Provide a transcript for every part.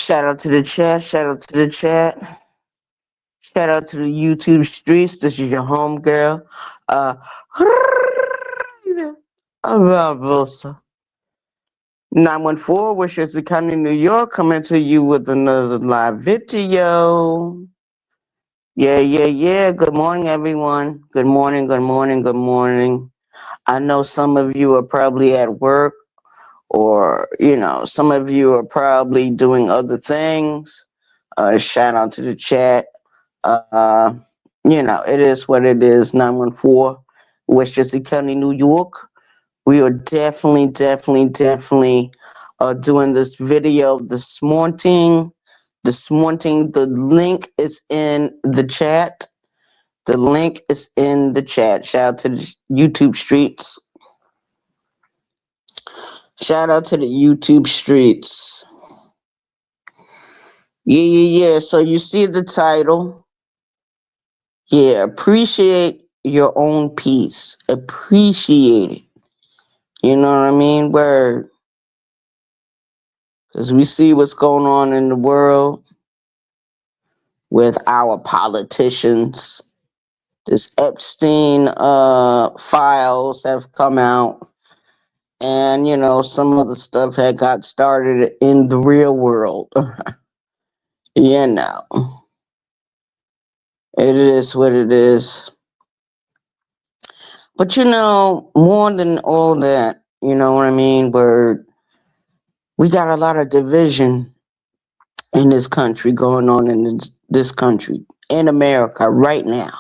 Shout out to the chat. Shout out to the chat. Shout out to the YouTube streets. This is your home girl. Uh, Barbosa. 914, Westchester County, New York, coming to you with another live video. Yeah. Good morning, everyone. Good morning, good morning, good morning. I know some of you are probably at work, or, some of you are probably doing other things. Shout out to the chat. Uh, it is what it is. 914, Westchester County, New York. We are definitely doing this video this morning. The link is in the chat. The link is in the chat. Shout out to the YouTube streets. Shout out to the YouTube streets. Yeah. So you see the title. Yeah, appreciate your own peace. Appreciate it. You know what I mean? Word. Because we see what's going on in the world with our politicians. This Epstein files have come out. And, some of the stuff had got started in the real world. It is what it is. But, more than all that, you know what I mean? We got a lot of division in this country going on in this country, in America right now.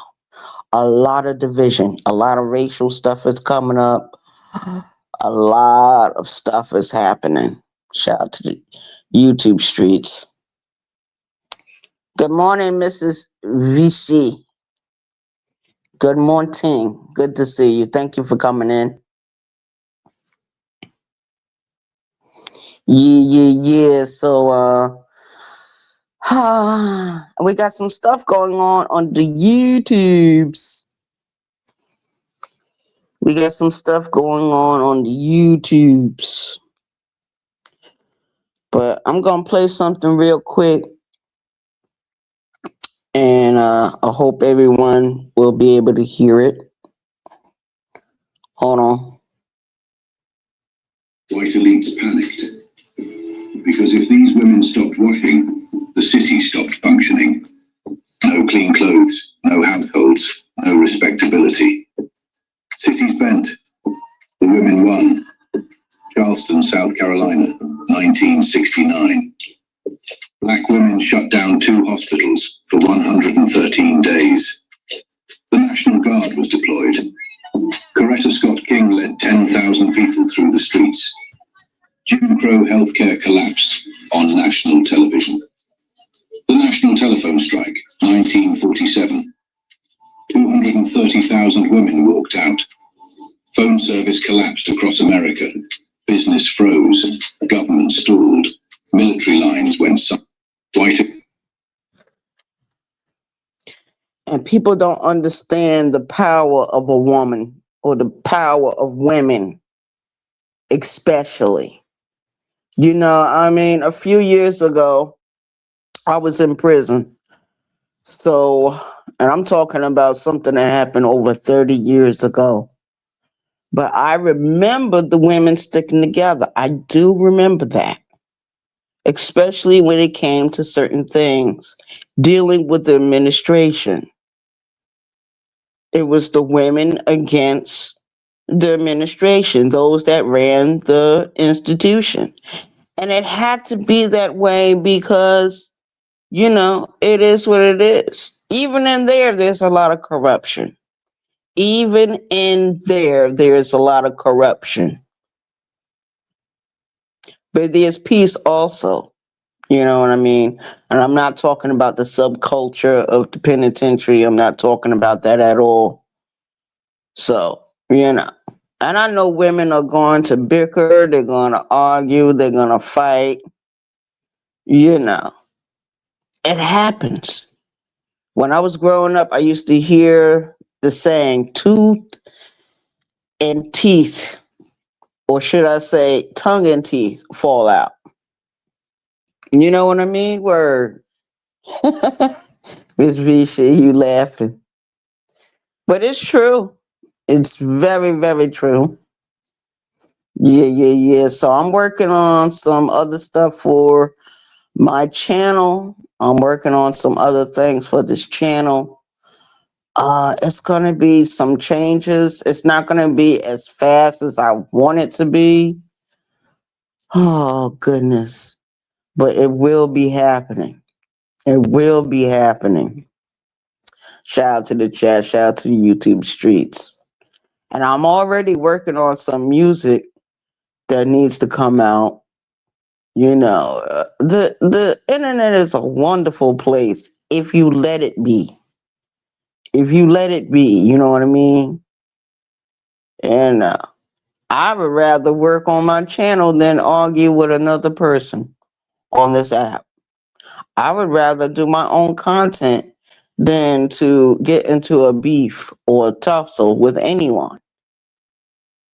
A lot of division, a lot of racial stuff is coming up. A lot of stuff is happening. Shout out to the YouTube streets. Good morning, Mrs. VC. Good morning. Good to see you. Thank you for coming in. Yeah. So, we got some stuff going on the YouTubes. We got some stuff going on the YouTubes. But I'm going to play something real quick. And I hope everyone will be able to hear it. Hold on. White elites panicked. Because if these women stopped washing, the city stopped functioning. No clean clothes, no households, no respectability. Cities bent. The women won. Charleston, South Carolina, 1969. Black women shut down 2 hospitals for 113 days. The National Guard was deployed. Coretta Scott King led 10,000 people through the streets. Jim Crow healthcare collapsed on national television. The National Telephone Strike, 1947. 230,000 women walked out. Phone service collapsed across America. Business froze. Government stalled. Military lines went silent. And people don't understand the power of a woman or the power of women, especially. A few years ago, I was in prison. So, and I'm talking about something that happened over 30 years ago. But I remember the women sticking together. I do remember that. Especially when it came to certain things, dealing with the administration. It was the women against the administration, those that ran the institution. And it had to be that way because, it is what it is. Even in there's a lot of corruption. Even in there's a lot of corruption. But there's peace also. You know what I mean? And I'm not talking about the subculture of the penitentiary. I'm not talking about that at all. So, And I know women are going to bicker, they're going to argue, they're going to fight. It happens. When I was growing up, I used to hear the saying, tooth and teeth, or should I say, tongue and teeth fall out. You know what I mean? Word. Miss Visha, you laughing. But it's true. It's very, very true. Yeah, yeah, yeah. So I'm working on some other stuff for my channel. I'm working on some other things for this channel. It's gonna be some changes. It's not gonna be as fast as I want it to be. Oh goodness. But it will be happening. It will be happening. Shout out to the chat, shout out to the YouTube streets. And I'm already working on some music that needs to come out. The internet is a wonderful place if you let it be. If you let it be, you know what I mean? And I would rather work on my channel than argue with another person on this app. I would rather do my own content than to get into a beef or a tussle with anyone.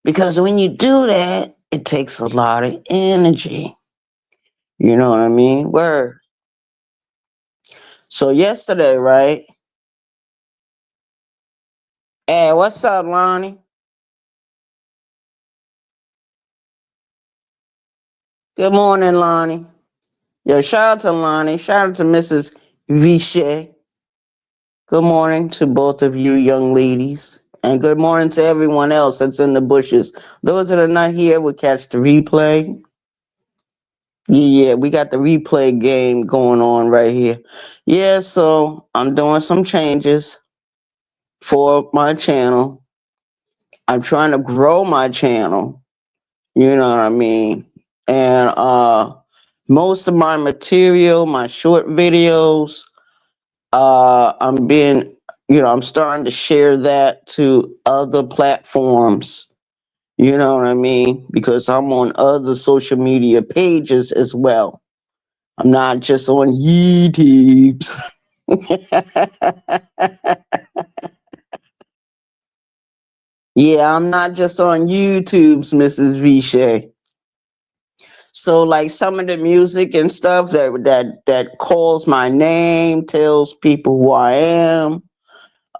Because when you do that, it takes a lot of energy. You know what I mean? Word. So yesterday, right? Hey, what's up, Lonnie? Good morning, Lonnie. Yo, shout out to Lonnie. Shout out to Mrs. Vichet. Good morning to both of you young ladies. And good morning to everyone else that's in the bushes. Those that are not here will catch the replay. Yeah, we got the replay game going on right here. Yeah, so I'm doing some changes for my channel. I'm trying to grow my channel. You know what I mean? And most of my material, my short videos, I'm being, I'm starting to share that to other platforms. You know what I mean? Because I'm on other social media pages as well. I'm not just on YouTube. Yeah, I'm not just on YouTube's Mrs. Vishay. So like some of the music and stuff that calls my name, tells people who I am,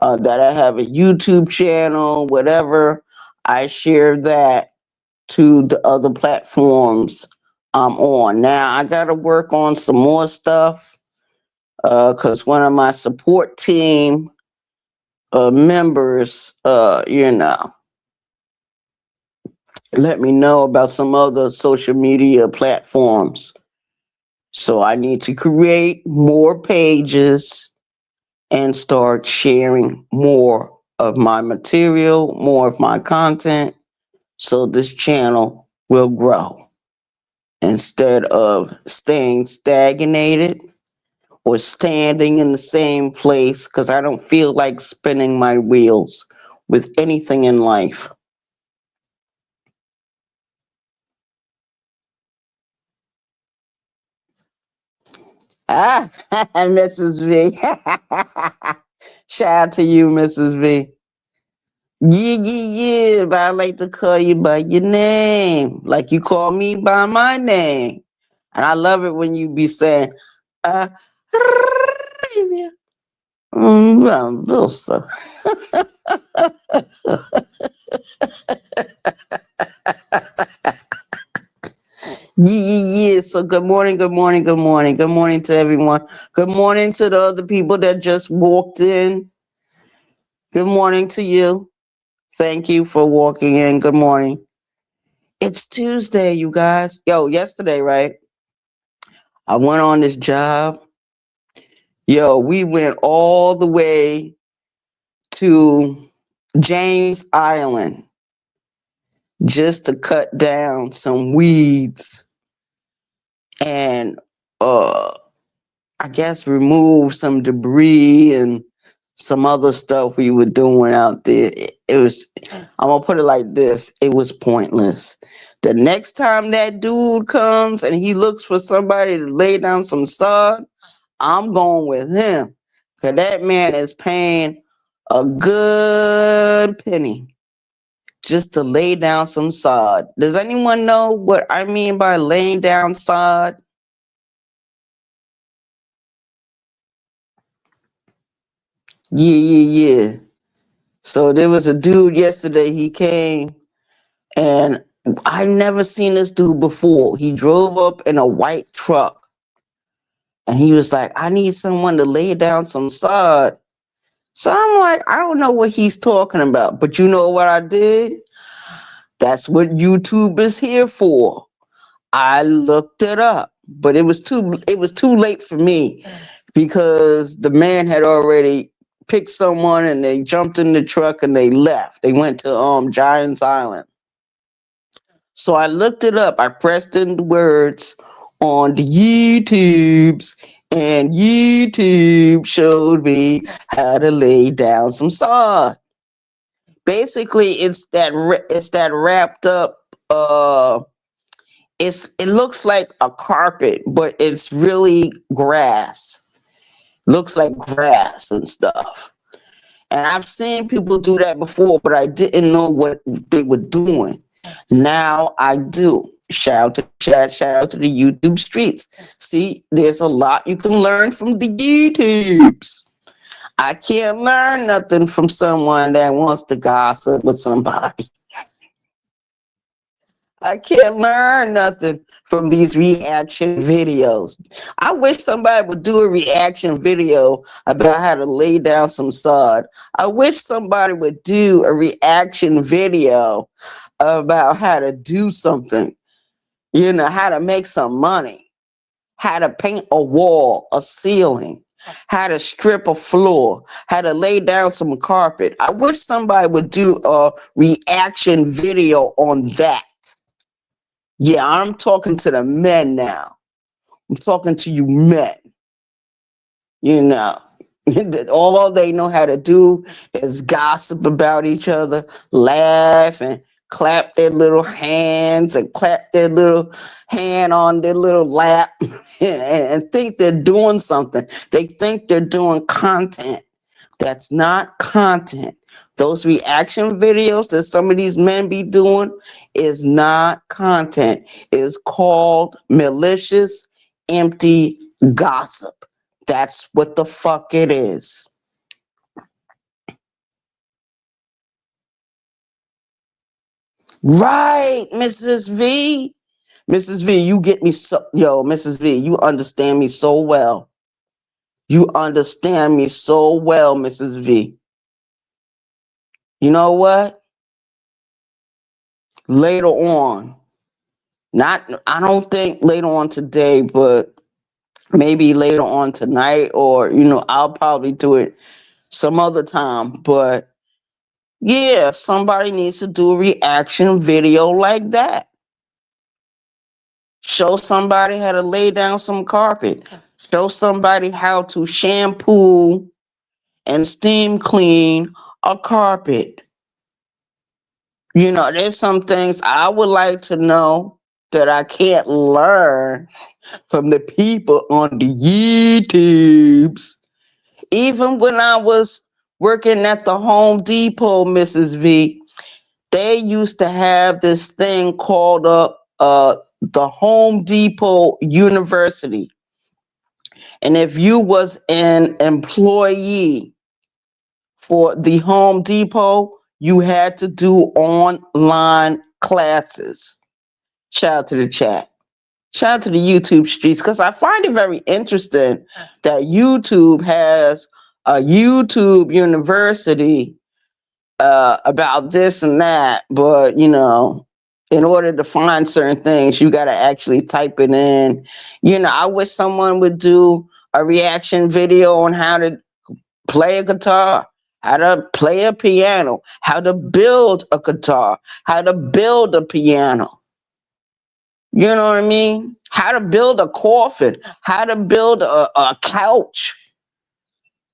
that I have a YouTube channel, whatever, I share that to the other platforms I'm on. Now I gotta work on some more stuff, because one of my support team members, let me know about some other social media platforms. So I need to create more pages and start sharing more of my material, more of my content, so this channel will grow instead of staying stagnated or standing in the same place, because I don't feel like spinning my wheels with anything in life. Ah, Mrs. V. Shout out to you, Mrs. V. Yeah, yeah, yeah, but I like to call you by your name, like you call me by my name. And I love it when you be saying, uh, Wilson. Yeah, yeah, yeah. So good morning, good morning, good morning. Good morning to everyone. Good morning to the other people that just walked in. Good morning to you. Thank you for walking in. Good morning. It's Tuesday, you guys. Yo, yesterday, right? I went on this job. Yo, we went all the way to James Island just to cut down some weeds and I guess remove some debris and some other stuff we were doing out there. It was, I'm gonna put it like this, it was pointless. The next time that dude comes and he looks for somebody to lay down some sod, I'm going with him. Cause that man is paying a good penny just to lay down some sod. Does anyone know what I mean by laying down sod? Yeah, yeah, yeah. So there was a dude yesterday. He came, and I never seen this dude before. He drove up in a white truck, and he was like, "I need someone to lay down some sod." So I'm like, I don't know what he's talking about, but you know what I did? That's what YouTube is here for. I looked it up, but it was too late for me because the man had already picked someone and they jumped in the truck and they left. They went to Giants Island. So I looked it up. I pressed in the words on the YouTubes, and YouTube showed me how to lay down some sod. Basically, it's that wrapped up. It looks like a carpet, but it's really grass. Looks like grass and stuff. And I've seen people do that before, but I didn't know what they were doing. Now I do. Shout out to the chat, shout out to the YouTube streets. See, there's a lot you can learn from the YouTubes. I can't learn nothing from someone that wants to gossip with somebody. I can't learn nothing from these reaction videos. I wish somebody would do a reaction video about how to lay down some sod. I wish somebody would do a reaction video about how to do something, how to make some money, how to paint a wall, a ceiling, how to strip a floor, how to lay down some carpet. I wish somebody would do a reaction video on that. Yeah, I'm talking to the men now. I'm talking to you men. You know, all they know how to do is gossip about each other, laugh, and clap their little hands and clap their little hand on their little lap and think they're doing something. They think they're doing content. That's not content. Those reaction videos that some of these men be doing is not content. It's called malicious, empty gossip. That's what the fuck it is. Right, Mrs. V. Mrs. V, you get me so, yo, Mrs. V, you understand me so well. You understand me so well, Mrs. V. You know what? Later on, I don't think later on today, but maybe later on tonight, or I'll probably do it some other time. But yeah, if somebody needs to do a reaction video like that, show somebody how to lay down some carpet, show somebody how to shampoo and steam clean a carpet. There's some things I would like to know that I can't learn from the people on the YouTubes. Even when I was working at the Home Depot, Mrs. V, they used to have this thing called the Home Depot University. And if you was an employee for the Home Depot, you had to do online classes. Shout out to the chat. Shout out to the YouTube streets, because I find it very interesting that YouTube has a YouTube university about this and that, but in order to find certain things, you got to actually type it in. I wish someone would do a reaction video on how to play a guitar, how to play a piano, how to build a guitar, how to build a piano. You know what I mean? How to build a coffin, how to build a couch.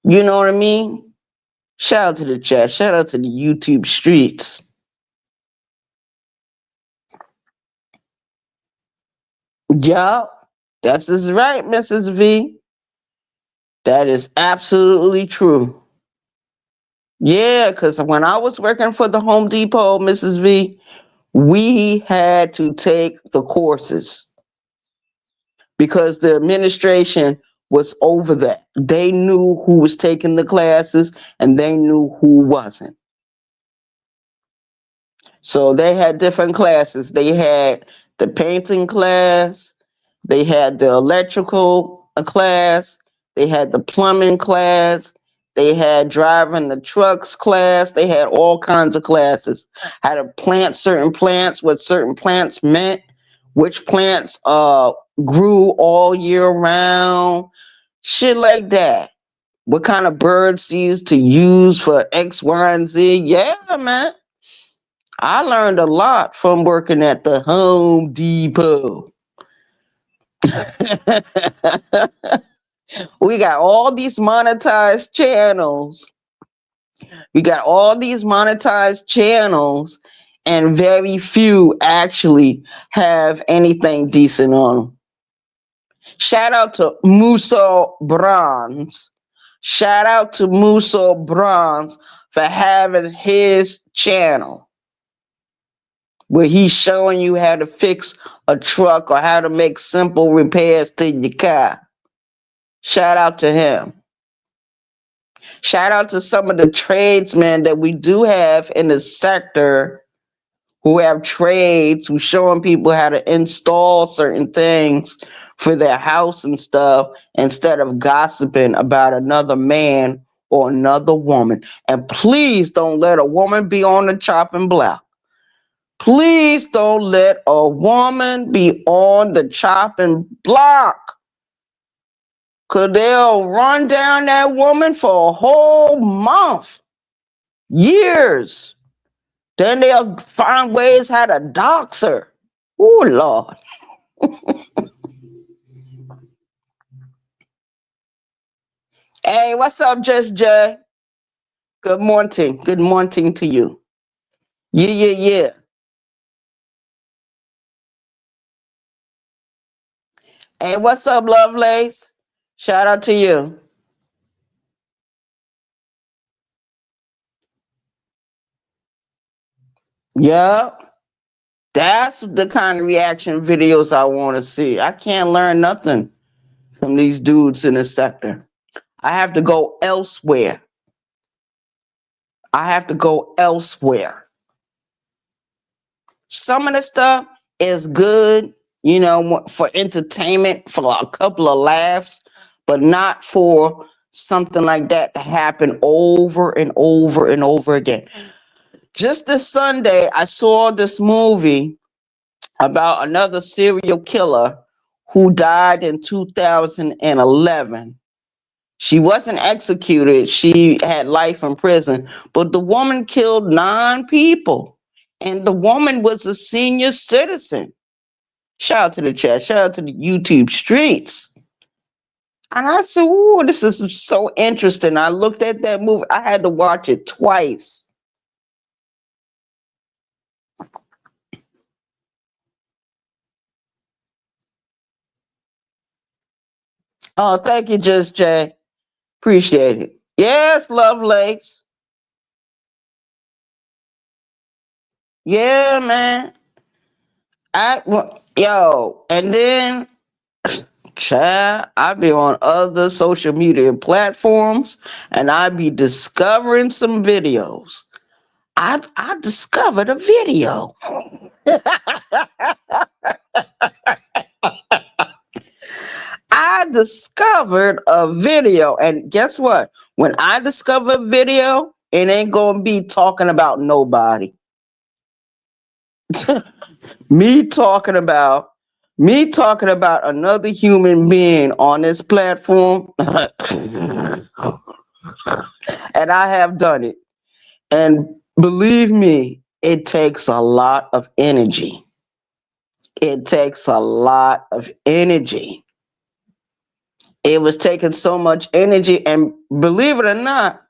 You know what I mean? Shout out to the chat. Shout out to the YouTube streets. Yup. That's is right, Mrs. V. That is absolutely true. Yeah, because when I was working for the Home Depot, Mrs. V, we had to take the courses because the administration was over that. They knew who was taking the classes and they knew who wasn't. So they had different classes. They had the painting class, they had the electrical class, they had the plumbing class, they had driving the trucks class, they had all kinds of classes. How to plant certain plants, what certain plants meant, which plants grew all year round, shit like that. What kind of bird seeds to use for X, Y, and Z. Yeah, man. I learned a lot from working at the Home Depot. We got all these monetized channels. We got all these monetized channels, and very few actually have anything decent on them. Shout out to Muso Bronze. Shout out to Muso Bronze for having his channel where he's showing you how to fix a truck or how to make simple repairs to your car. Shout out to him. Shout out to some of the tradesmen that we do have in the sector who have trades, who showing people how to install certain things for their house and stuff instead of gossiping about another man or another woman. And please don't let a woman be on the chopping block. Please don't let a woman be on the chopping block. Because they'll run down that woman for a whole month, years. Then they'll find ways how to dox her. Oh, Lord. Hey, what's up, Just Jay? Good morning. Good morning to you. Yeah. Hey, what's up, Lovelace? Shout out to you. Yep. That's the kind of reaction videos I want to see. I can't learn nothing from these dudes in the sector. I have to go elsewhere. I have to go elsewhere. Some of the stuff is good, you know, for entertainment, for a couple of laughs, but not for something like that to happen over and over and over again. Just this Sunday, I saw this movie about another serial killer who died in 2011. She wasn't executed. She had life in prison, but the woman killed 9 people. And the woman was a senior citizen. Shout out to the chat. Shout out to the YouTube streets. And I said, "Ooh, this is so interesting." I looked at that movie. I had to watch it twice. Oh, thank you, Just Jay. Appreciate it. Yes, Lovelace. Yeah, man. And then, child, I be on other social media platforms, and I be discovering some videos. I discovered a video. I discovered a video, and guess what? When I discover a video, it ain't gonna be talking about nobody. me talking about another human being on this platform, and I have done it. And believe me, it takes a lot of energy. It takes a lot of energy. It was taking so much energy, and believe it or not,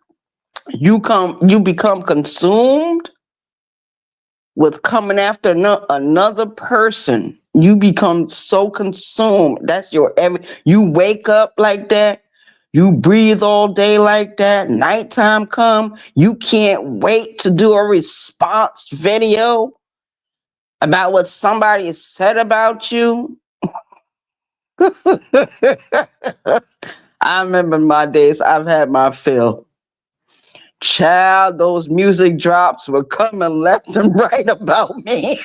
you become consumed with coming after another person. You become so consumed. That's you wake up like that. You breathe all day like that. Nighttime come. You can't wait to do a response video about what somebody said about you. I remember my days. I've had my fill. Child, those music drops were coming left and right about me.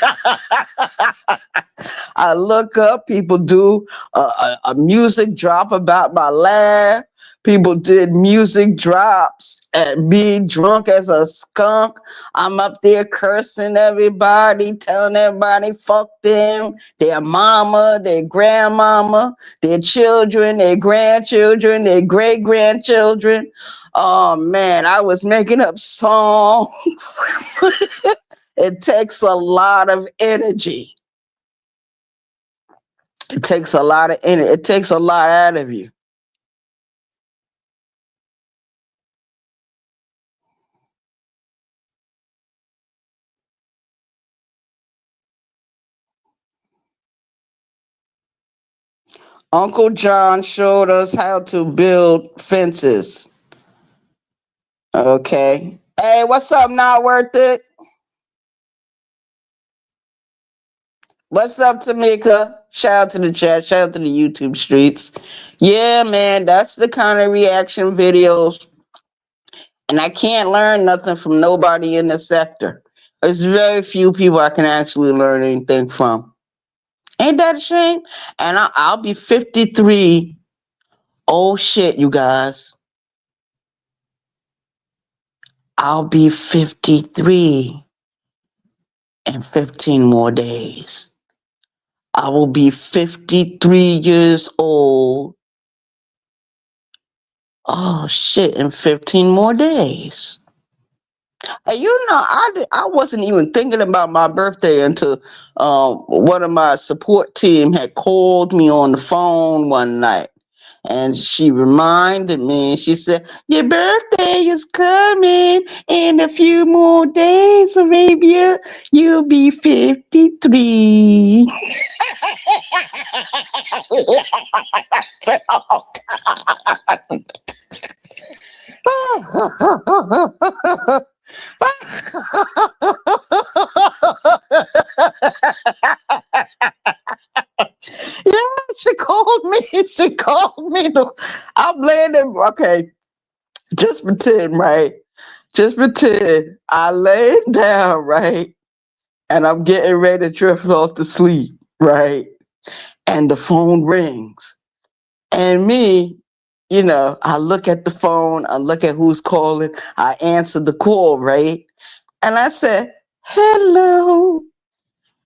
I look up, people do a music drop about my laugh. People did music drops at being drunk as a skunk. I'm up there cursing everybody, telling everybody fuck them, their mama, their grandmama, their children, their grandchildren, their great grandchildren. Oh man, I was making up songs. It takes a lot of energy. It takes a lot of energy. It takes a lot out of you. Uncle John showed us how to build fences. Okay. Hey, what's up? Not worth it. What's up, Tamika? Shout out to the chat. Shout out to the YouTube streets. Yeah, man, that's the kind of reaction videos. And I can't learn nothing from nobody in the sector. There's very few people I can actually learn anything from. Ain't that a shame? And I'll be 53. Oh shit, you guys. I'll be 53 in 15 more days. I will be 53 years old. Oh shit, in 15 more days. I wasn't even thinking about my birthday until one of my support team had called me on the phone one night. And she reminded me, she said, your birthday is coming in a few more days, Arabia. You'll be 53. I said, oh, God. Yeah, she called me. She called me. I'm laying there. Okay, just pretend, right? Just pretend I lay down, right? And I'm getting ready to drift off to sleep, right? And the phone rings. And me, I look at the phone, I look at who's calling, I answer the call, right? And I said, hello.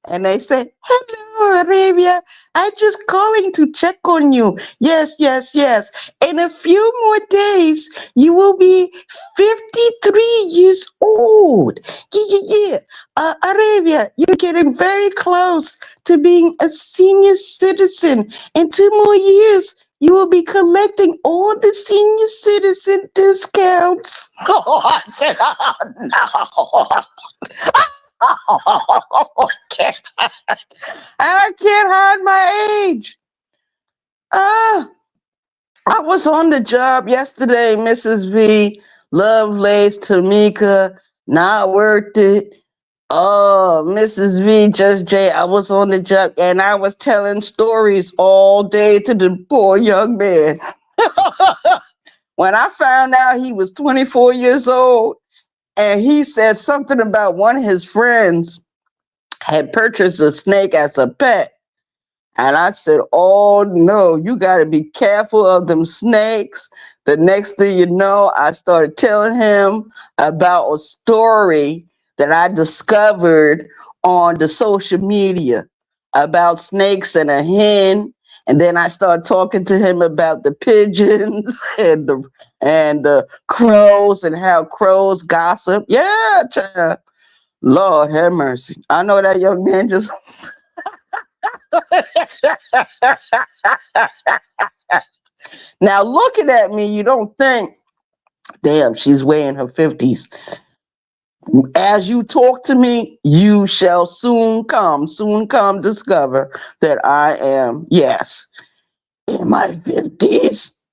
And they said, hello, Arabia. I'm just calling to check on you. Yes, yes, yes. In a few more days, you will be 53 years old. Yeah, yeah, yeah. Arabia, you're getting very close to being a senior citizen. In 2 more years, you will be collecting all the senior citizen discounts. Oh, I said, oh, no. Oh, I can't hide my age. Ah, I was on the job yesterday, Mrs. V. Lovelace, Tamika, not worth it. Oh, Mrs. V, just J. I was on the job and I was telling stories all day to the poor young man. When I found out he was 24 years old and he said something about one of his friends had purchased a snake as a pet. And I said, oh no, you got to be careful of them snakes. The next thing you know, I started telling him about a story that I discovered on the social media about snakes and a hen. And then I started talking to him about the pigeons and the crows and how crows gossip. Yeah, child. Lord have mercy. I know that young man just now looking at me, you don't think, damn, she's way in her 50s. As you talk to me, you shall soon come discover that I am, yes, in my 50s.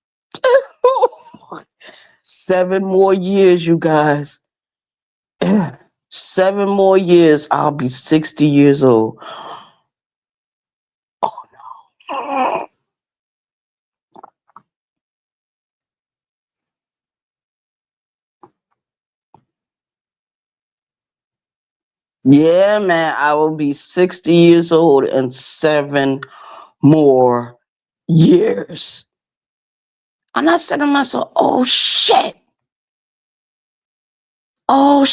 7 more years, you guys. 7 more years, I'll be 60 years old. Oh no. Yeah, man, I will be 60 years old in 7 more years. And I said to myself, oh shit. I'm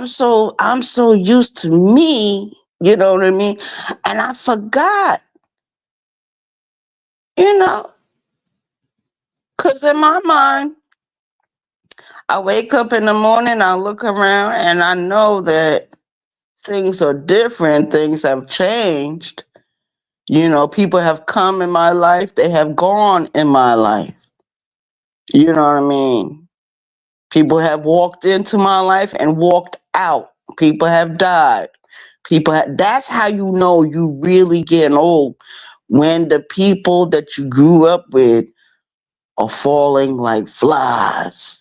so used to me, you know what I mean? And I forgot, you know, because in my mind, I wake up in the morning, I look around, and I know that things are different, things have changed. You know, people have come in my life, they have gone in my life. You know what I mean? People have walked into my life and walked out. People have died. That's how you know you really getting old, when the people that you grew up with are falling like flies.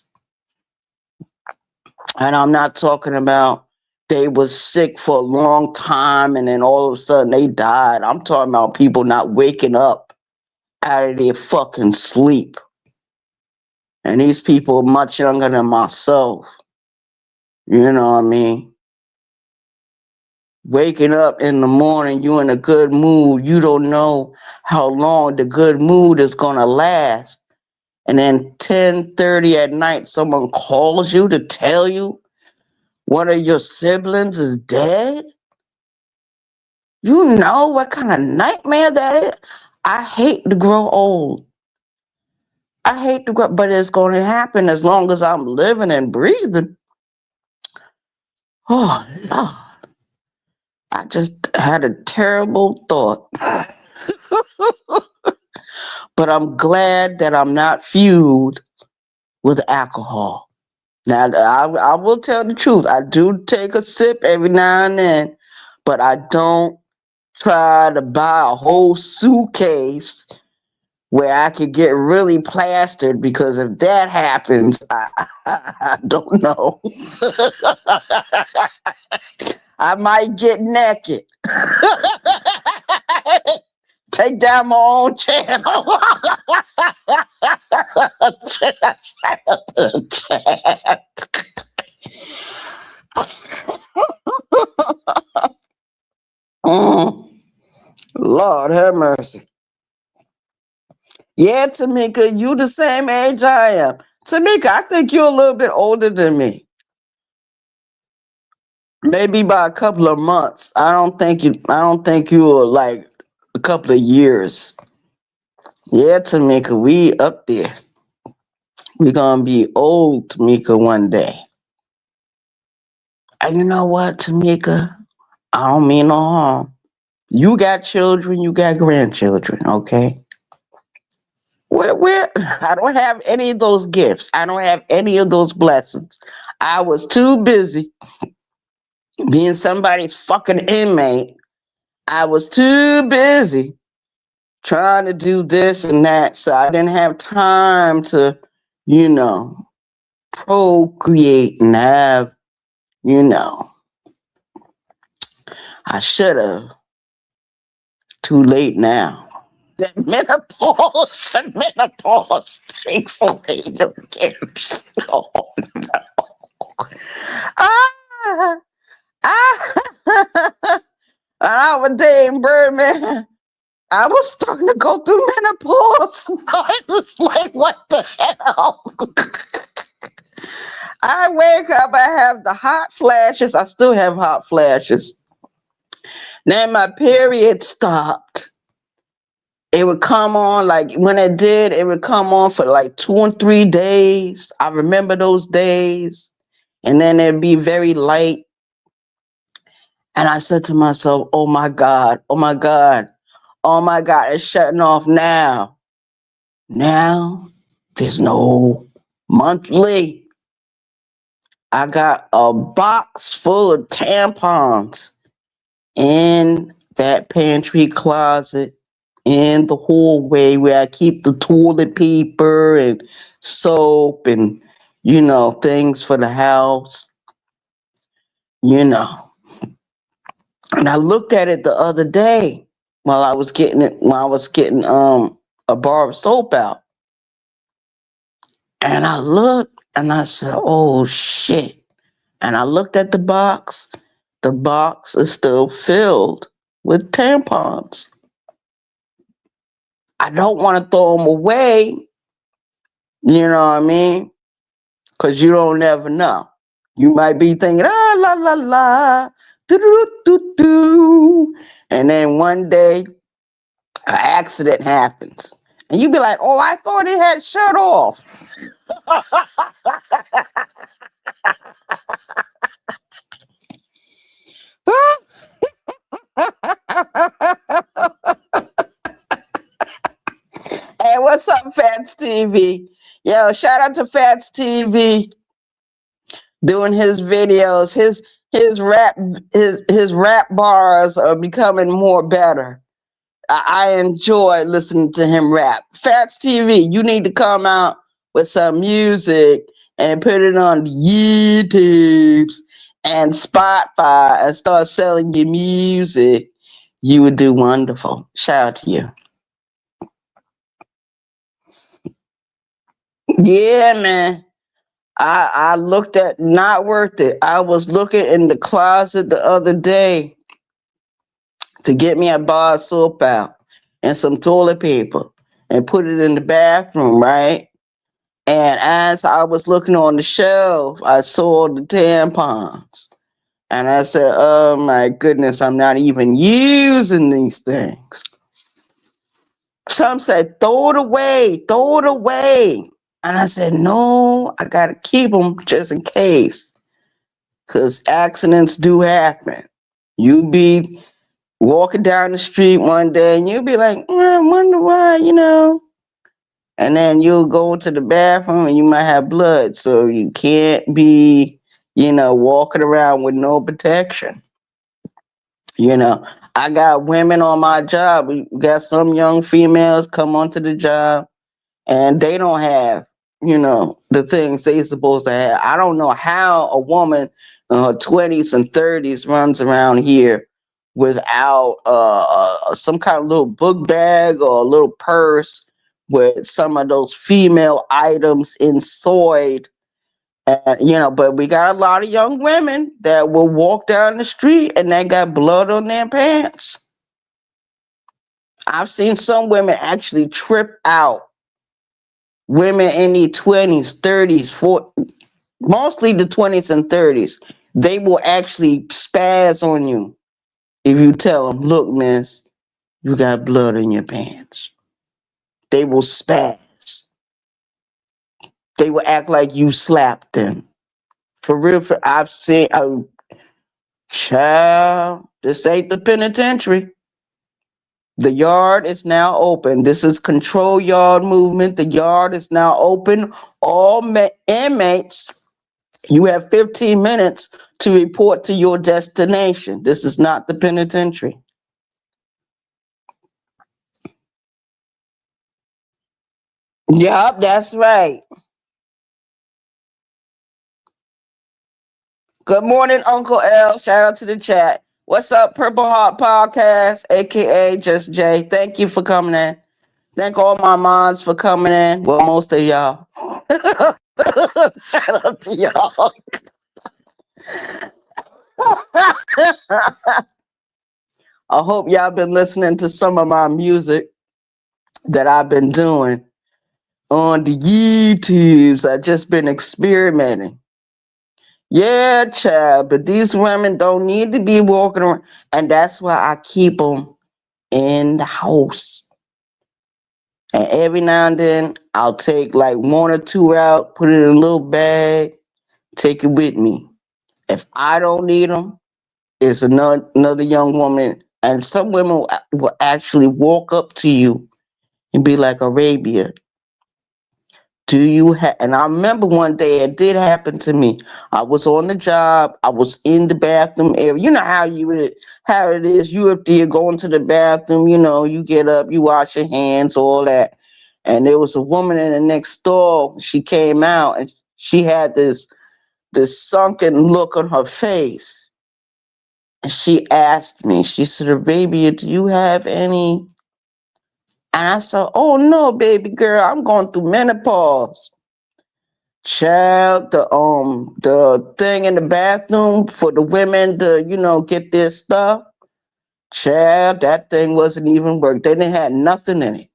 And I'm not talking about they was sick for a long time and then all of a sudden they died. I'm talking about people not waking up out of their fucking sleep. And these people are much younger than myself. You know what I mean? Waking up in the morning, you in a good mood. You don't know how long the good mood is gonna last. And then 10:30 at night, someone calls you to tell you one of your siblings is dead. You know what kind of nightmare that is? I hate to grow old. I hate to grow, but it's going to happen as long as I'm living and breathing. Oh, Lord. I just had a terrible thought. But I'm glad that I'm not fueled with alcohol. Now, I will tell the truth. I do take a sip every now and then, but I don't try to buy a whole suitcase where I could get really plastered, because if that happens, I don't know. I might get naked. Take down my own channel. Lord have mercy. Yeah, Tamika, you the same age I am. Tamika, I think you're a little bit older than me. Maybe by a couple of months. I don't think you were like a couple of years. Yeah, Tamika, we up there. We gonna be old, Tamika, one day. And you know what, Tamika? I don't mean no harm. You got children, you got grandchildren, okay? Where I don't have any of those gifts. I don't have any of those blessings. I was too busy being somebody's fucking inmate. I was too busy trying to do this and that. So I didn't have time to, you know, procreate and have, you know, I should have. Too late now. That menopause takes away the gifts. Oh, no. Ah, ah. I was damn Birdman. I was starting to go through menopause. I was like, what the hell? I wake up, I have the hot flashes. I still have hot flashes. Then my period stopped. It would come on, like when it did, it would come on for like 2 and 3 days. I remember those days. And then it'd be very light. And I said to myself, oh my God, oh my God, oh my God, it's shutting off now. Now there's no monthly. I got a box full of tampons in that pantry closet in the hallway where I keep the toilet paper and soap and, you know, things for the house, you know. And I looked at it the other day while I was getting a bar of soap out. And I looked and I said, oh shit. And I looked at the box. The box is still filled with tampons. I don't want to throw them away, you know what I mean? Because you don't never know. You might be thinking, ah, la, la, la, do, do, do, do. And then one day, an accident happens. And you be like, oh, I thought it had shut off. Hey, what's up, Fats TV? Yo, shout out to Fats TV doing his videos. His rap bars are becoming more better. I enjoy listening to him rap. Fats TV, you need to come out with some music and put it on YouTubes and Spotify and start selling your music. You would do wonderful. Shout out to you. Yeah, man. I looked at not worth it. I was looking in the closet the other day to get me a bar of soap out and some toilet paper and put it in the bathroom, right? And as I was looking on the shelf, I saw the tampons. And I said, oh my goodness, I'm not even using these things. Some said, throw it away, throw it away. And I said, no, I got to keep them just in case. Because accidents do happen. You be walking down the street one day and you'll be like, I wonder why, And then you'll go to the bathroom and you might have blood. So you can't be, walking around with no protection. I got women on my job. We got some young females come onto the job and they don't have, the things they supposed to have. I don't know how a woman in her 20s and 30s runs around here without some kind of little book bag or a little purse with some of those female items inside. But we got a lot of young women that will walk down the street and they got blood on their pants. I've seen some women actually trip out. Women in the 20s, 30s, 40s, mostly the 20s and 30s, they will actually spaz on you if you tell them, look, miss, you got blood in your pants. They will spaz. They will act like you slapped them. For real, I've seen, child, this ain't the penitentiary. The yard is now open. This is control yard movement. The yard is now open. All inmates, you have 15 minutes to report to your destination. This is not the penitentiary. Yup, that's right. Good morning, Uncle L. Shout out to the chat. What's up, Purple Heart Podcast, aka Just Jay? Thank you for coming in. Thank all my moms for coming in. Well, most of y'all. Shout out to y'all. I hope y'all been listening to some of my music that I've been doing on the YouTubes. I just been experimenting. Yeah, child, but these women don't need to be walking around, and that's why I keep them in the house. And every now and then, I'll take like one or two out, put it in a little bag, take it with me. If I don't need them, it's another young woman, and some women will actually walk up to you and be like, Arabia, do you have? And I remember one day it did happen to me. I was on the job. I was in the bathroom area. You know how it is. You up there going to the bathroom. You get up, you wash your hands, all that. And there was a woman in the next stall. She came out and she had this sunken look on her face. And she asked me. She said, "Baby, do you have any?" And I said, "Oh no, baby girl, I'm going through menopause." Child, the thing in the bathroom for the women to, get their stuff. Child, that thing wasn't even work. They didn't have nothing in it.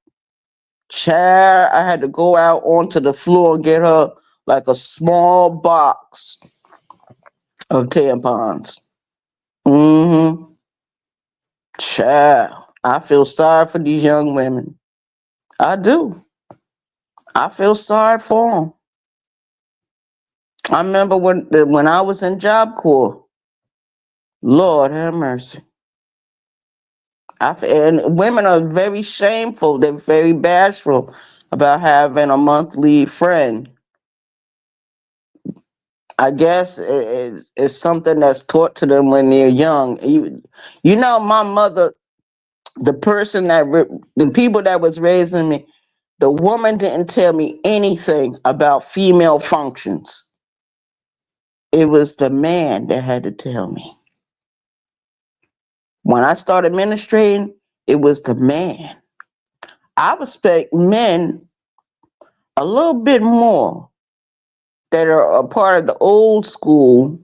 Child, I had to go out onto the floor and get her like a small box of tampons. Mm-hmm. Child, I feel sorry for these young women. I do. I feel sorry for them. I remember when I was in Job Corps. Lord have mercy. And women are very shameful. They're very bashful about having a monthly friend. I guess it's something that's taught to them when they're young. My mother, the people that was raising me, the woman didn't tell me anything about female functions. It was the man that had to tell me. When I started ministrating, it was the man. I respect men a little bit more that are a part of the old school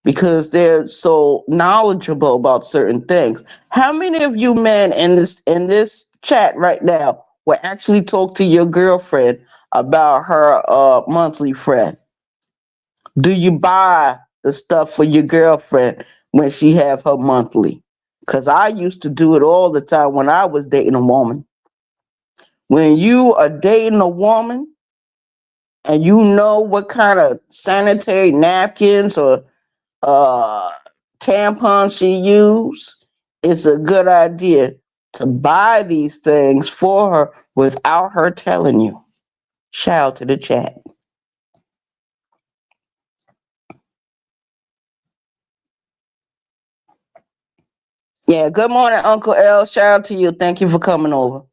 because they're so knowledgeable about certain things. How many of you men in this chat right now will actually talk to your girlfriend about her monthly friend? Do you buy the stuff for your girlfriend when she have her monthly? Because I used to do it all the time when I was dating a woman. When you are dating a woman and you know what kind of sanitary napkins or uh, tampons she use, it's a good idea to buy these things for her without her telling you. Shout out to the chat. Yeah, good morning, Uncle L. Shout out to you. Thank you for coming over.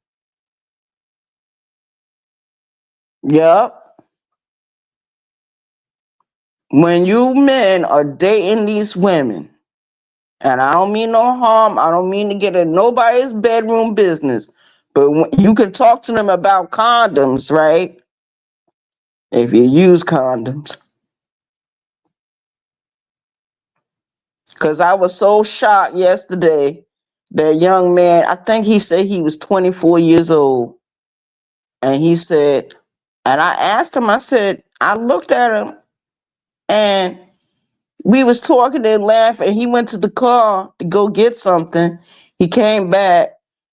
Yup. When you men are dating these women, and I don't mean no harm, I don't mean to get in nobody's bedroom business, but you can talk to them about condoms, right? If you use condoms. Because I was so shocked yesterday. That young man, I think he said he was 24 years old. And he said, and I asked him, I looked at him and we was talking and laughing. He went to the car to go get something. He came back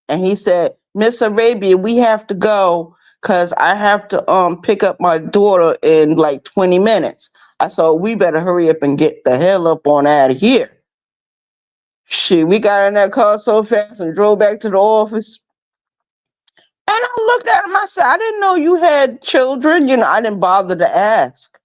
and he said, Miss Arabia, we have to go because I have to pick up my daughter in like 20 minutes. I said, we better hurry up and get the hell up on out of here. Shit, we got in that car so fast and drove back to the office. And I looked at him, I said, I didn't know you had children. I didn't bother to ask.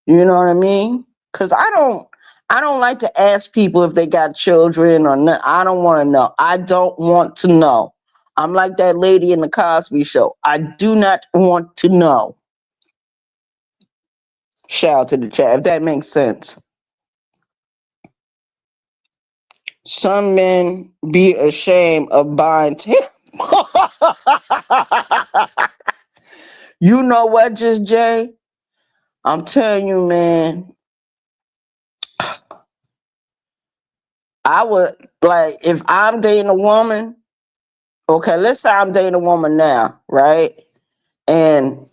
You know what I mean? Because I don't like to ask people if they got children or not. I don't want to know. I don't want to know. I'm like that lady in the Cosby Show. I do not want to know. Shout out to the chat, if that makes sense. Some men be ashamed of buying You know what, Just Jay? I'm telling you, man. I would, like, if I'm dating a woman, okay, let's say I'm dating a woman now, right? And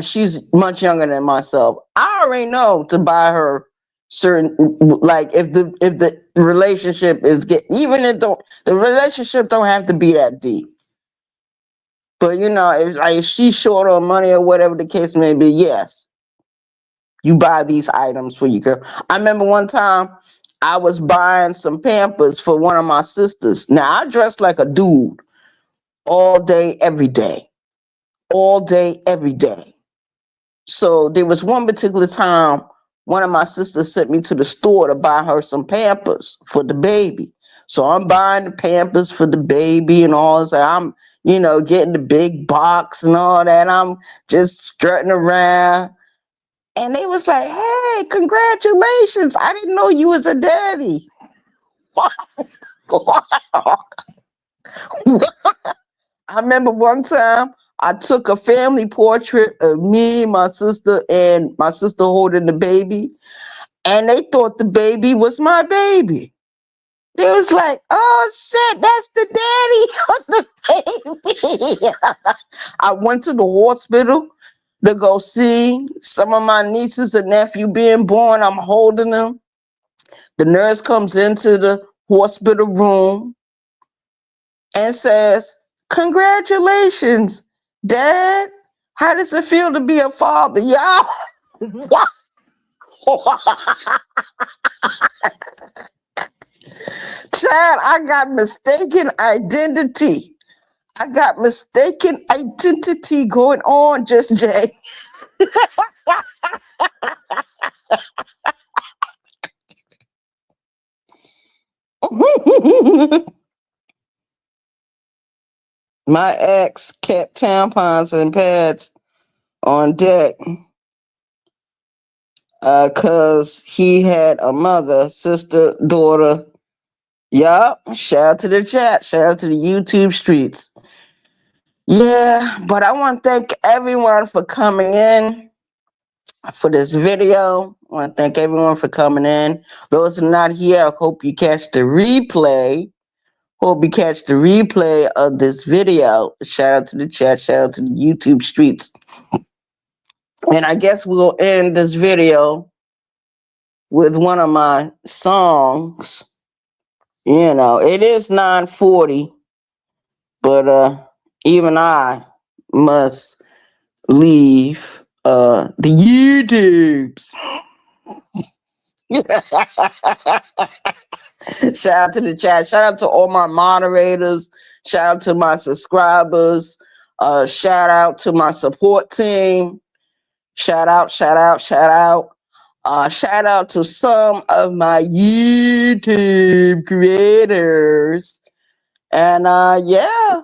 she's much younger than myself. I already know to buy her certain, like, if the relationship is even if the relationship don't have to be that deep. But if she's short on money or whatever the case may be, yes, you buy these items for your girl. I remember one time I was buying some Pampers for one of my sisters. Now I dress like a dude all day, every day. All day, every day. So there was one particular time one of my sisters sent me to the store to buy her some Pampers for the baby. So I'm buying the Pampers for the baby and all that. I'm, getting the big box and all that. I'm just strutting around. And they was like, hey, congratulations. I didn't know you was a daddy. I I remember one time I took a family portrait of me, my sister, and my sister holding the baby, and they thought the baby was my baby. They was like, "Oh shit, that's the daddy of the baby." I went to the hospital to go see some of my nieces and nephew being born. I'm holding them. The nurse comes into the hospital room and says, "Congratulations, Dad. How does it feel to be a father?" Y'all, what? Chad, I got mistaken identity. I got mistaken identity going on, Just Jay. My ex kept tampons and pads on deck because he had a mother, sister, daughter. Yup. Shout out to the chat. Shout out to the YouTube streets. Yeah, but I want to thank everyone for coming in for this video. I want to thank everyone for coming in. Those who are not here, I hope you catch the replay. Hope you catch the replay of this video. Shout out to the chat. Shout out to the YouTube streets. And I guess we'll end this video with one of my songs. You know, it is 9:40, but even I must leave the YouTubes. Shout out to the chat. Shout out to all my moderators. Shout out to my subscribers. Shout out to my support team. Shout out, shout out, shout out. Shout out to some of my YouTube creators. And yeah,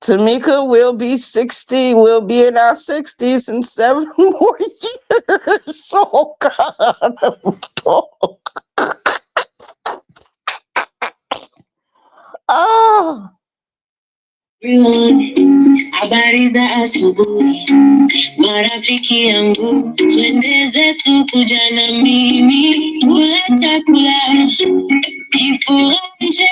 Tamika will be 60. We'll be in our 60s in 7 more years. Oh, God. Oh. Habari za asubuhi, marafiki yangu, twende zetu kuja na mimi, kula chakula, jifurahishe.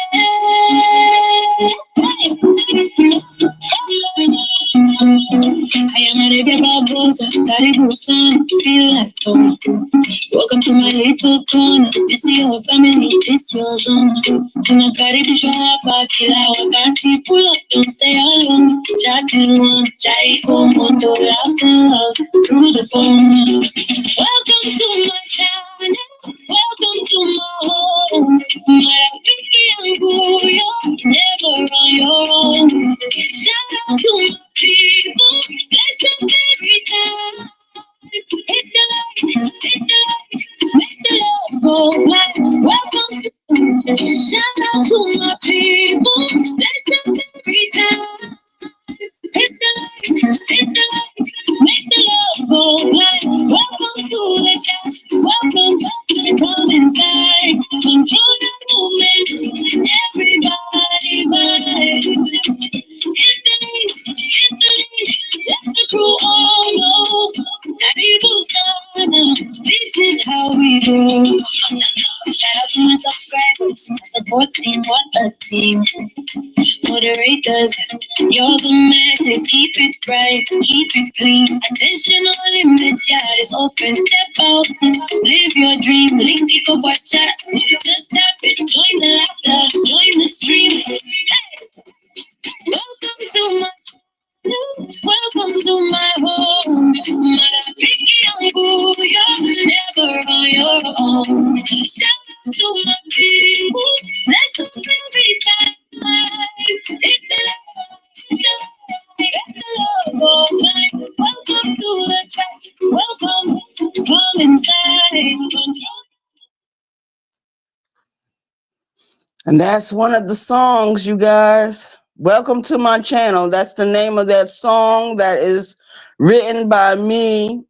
I am a rebel babosa, karibu sana, feel like home. Welcome to my little corner, this is your family, this your zone. Tunakaribishwa hapa kila wakati, pull up, don't stay alone. Chat is one, chai moto, laughs and love, through the phone. Welcome to my channel, welcome to my home. Marafiki yangu, you're never on your own. Shout out to my people, bless them every time. Hit the light, make the love go light. Welcome, shout out to my people, bless them every time. Hit the light, make the love go light. Welcome to the chat, welcome, come inside. Control the movement, everybody vibe. Hit the link, let the crew all know that evil's done. This is how we do. Shout out to my subscribers, my support team, what a team. Moderators, you're the magic, keep it bright, keep it clean. Attention all limits, yeah, it's open, step out, live your dream, link it, go watch out. Just tap it, join the laughter, join the stream. Hey! Welcome to my welcome to my home. Marafiki yangu, you're never on your own. Shout out to my people, let's do every time. Hit the love, welcome to the chat. Welcome, come inside. And that's one of the songs, you guys. Welcome to my channel. That's the name of that song that is written by me,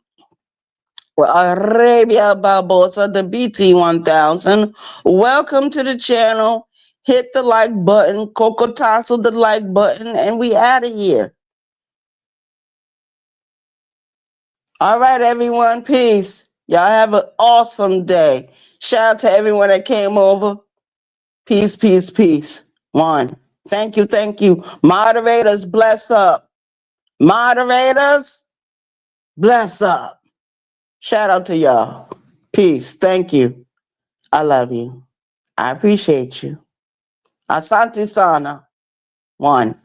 Arabia Barbosa, the BT 1000. Welcome to the channel. hit the like button, Coco Tassel the like button, and we out of here. All right, everyone. Peace. Y'all have an awesome day. Shout out to everyone that came over. Peace, peace, peace. One. Thank you, thank you. Moderators, bless up. Moderators, bless up. Shout out to y'all. Peace. Thank you. I love you. I appreciate you. Asante Sana. One.